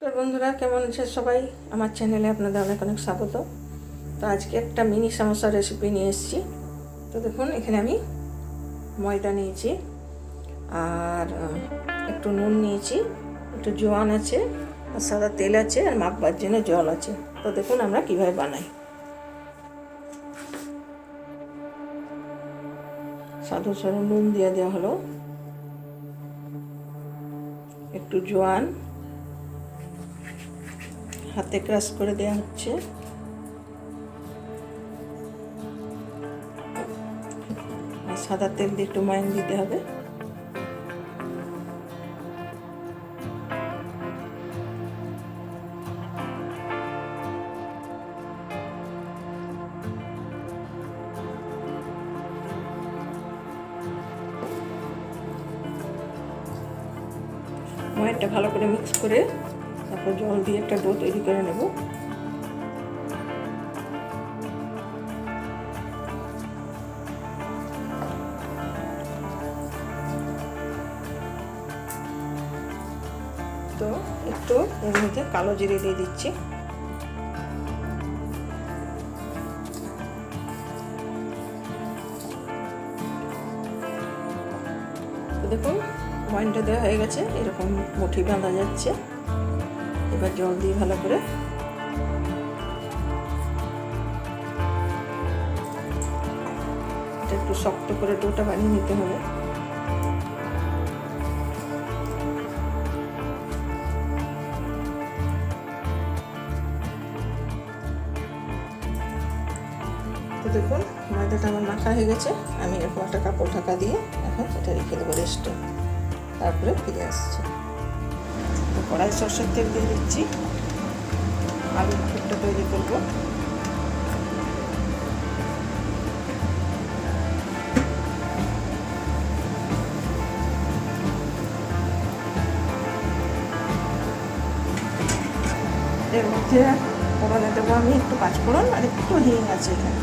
তো বন্ধুরা, কেমন আছে সবাই? আমার চ্যানেলে আপনাদের অনেক অনেক স্বাগত। তো আজকে একটা মিনি সমোসা রেসিপি নিয়ে এসেছি। তো দেখুন, এখানে আমি ময়দা নিয়েছি, আর একটু নুন নিয়েছি, একটু জোয়ান আছে, আর সাদা তেল আছে, আর মাখবার জন্য জল আছে। তো দেখুন আমরা কিভাবে বানাই। সাদা সাদা নুন দিয়ে দেওয়া হলো, একটু জোয়ান হাতে ক্রাশ করে দেওয়া হচ্ছে, আর সাদা তেল দিয়ে একটু ময়ান দিতে হবে। ময়ানটা ভালো করে মিক্স করে তারপর জল দিয়ে একটা ডো তৈরি করে নেব। তো একটু এর মধ্যে কালো জিরে দিয়ে দিচ্ছি। তো দেখুন, ময়ানটা দেওয়া হয়ে গেছে, এরকম মুঠি বাঁধা যাচ্ছে। এবার জল দিয়ে ভালো করে এটা একটু শক্ত করে ডোটা বানিয়ে নিতে হবে। তো দেখুন, ময়দাটা আমার মাখা হয়ে গেছে। আমি এরকম একটা কাপড় ঢাকা দিয়ে এখন এটা রেখে দেবো রেস্টে, তারপরে ফিরে আসছি। তো কড়াই সরষের তেল দিয়ে দিচ্ছি, আলুর পুরটা তৈরি করবো। এর মধ্যে ফোড়নে দেবো আমি একটু পাঁচফোড়ন আর একটু হিং আছে এখানে।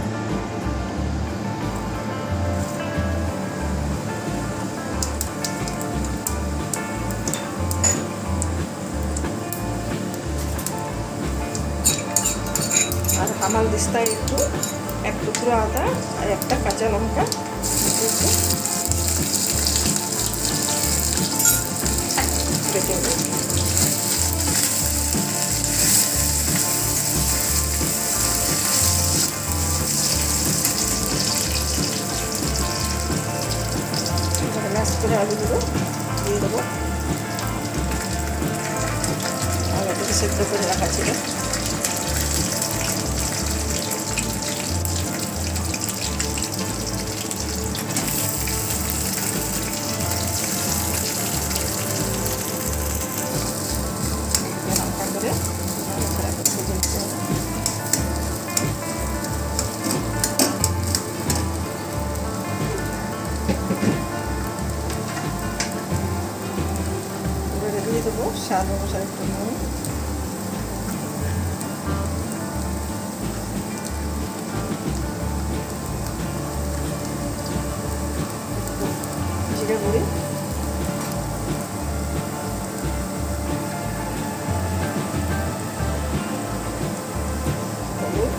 আর হামাল দিস্তায় একটু এক টুকরো আদা আর একটা কাঁচা লঙ্কা কেটে নেব। ম্যাশ করে আলুগুলো দিয়ে দেবো, আগে থেকে সেদ্ধ করে রাখা ছিল। হালকা করে দিয়ে দেবো স্বাদ অনুসারে একটু নুন, জিরে গুঁড়ি, হলুদ,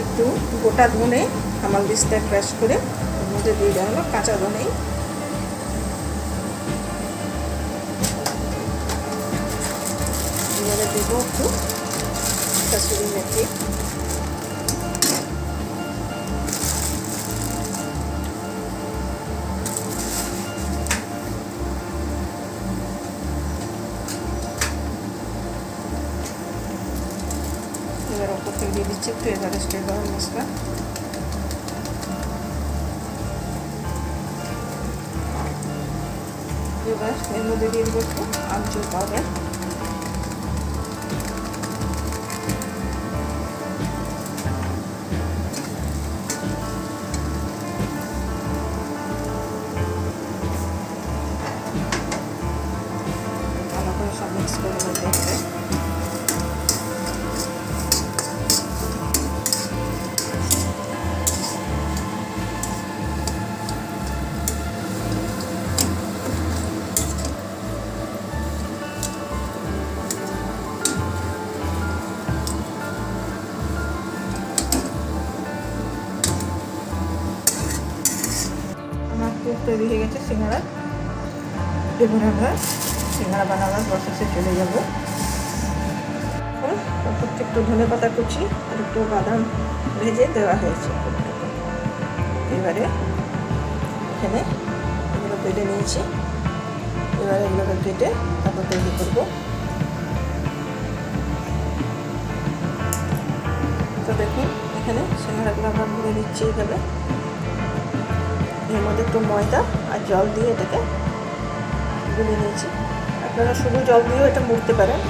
একটু গোটা ধনে হামাল দিস্তায় ক্রাশ করে ওর মধ্যে দিয়ে দেওয়া হলো, কাঁচা ধনেই। এবারে দেবো একটু কাসুরি মেথি, এবার ওপর থেকে দিয়ে দিচ্ছি একটু এভারেস্টের গরম মশলা। এবার এর মধ্যে দিয়ে দেবো একটু আমচুর পাউডার, ভালো করে সব মিক্স করে নিতে হবে। সিঙ্গাড়া। এবার আমরা সিঙ্গাড়া বানানোর প্রসেসে চলে যাব। ওপর থেকে একটু ধনে পাতা কুচি আর একটু বাদাম ভেজে দেওয়া হয়েছে। এবারে এখানে এগুলো কেটে নিয়েছি। এবারে এগুলোকে কেটে তারপর তৈরি করব। তো দেখুন এখানে সিঙ্গাড়াগুলো আমরা ভরে নিচ্ছি এইভাবে। এর মধ্যে একটু ময়দা আর জল দিয়ে এটাকে গুলে নিয়েছি। আপনারা শুধু জল দিয়েও এটা মুড়তে পারেন।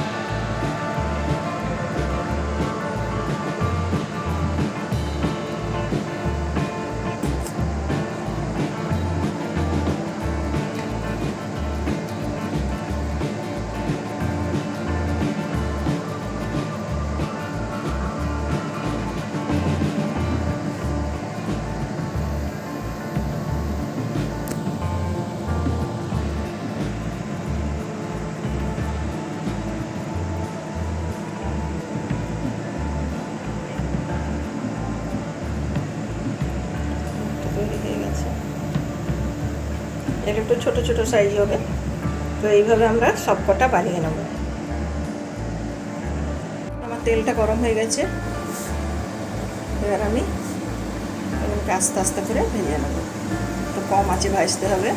এটা একটু ছোট ছোট সাইজ হবে। তো এইভাবে আমরা সব কটা বানিয়ে নেব। আমার তেলটা গরম হয়ে গেছে। এবার আমি এগুলোকে আস্তে আস্তে করে ভেজে নেব। তো কম আঁচে ভাজতে হবে।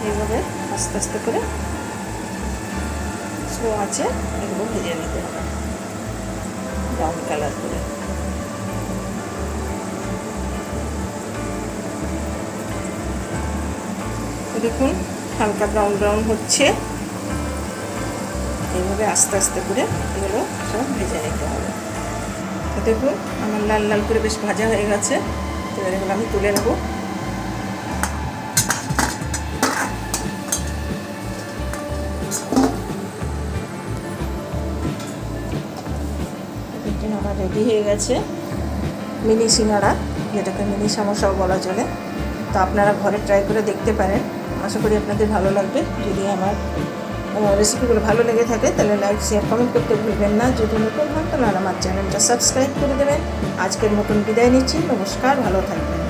এইভাবে আস্তে আস্তে করে স্লো আছে এগুলো ভেজে নিতে হবে ব্রাউন কালার করে। দেখুন হালকা ব্রাউন ব্রাউন হচ্ছে। এইভাবে আস্তে আস্তে করে এগুলো সব ভেজে নিতে হবে। তো দেখুন আমার লাল লাল করে বেশ ভাজা হয়ে গেছে। এবার এগুলো আমি তুলে নেব। আমার রেডি হয়ে গেছে মিনি সিঙ্গাড়া, যেটাকে মিনি সমোসাও বলা চলে। তো আপনারা ঘরে ট্রাই করে দেখতে পারেন। আশা করি আপনাদের ভালো লাগবে। যদি আমার রেসিপিগুলো ভালো লেগে থাকে তাহলে লাইক শেয়ার কমেন্ট করতে ভুলবেন না। যদি নতুন হন তাহলে আমার চ্যানেলটা সাবস্ক্রাইব করে দেবেন। আজকের মতন বিদায় নিচ্ছি। নমস্কার, ভালো থাকবেন।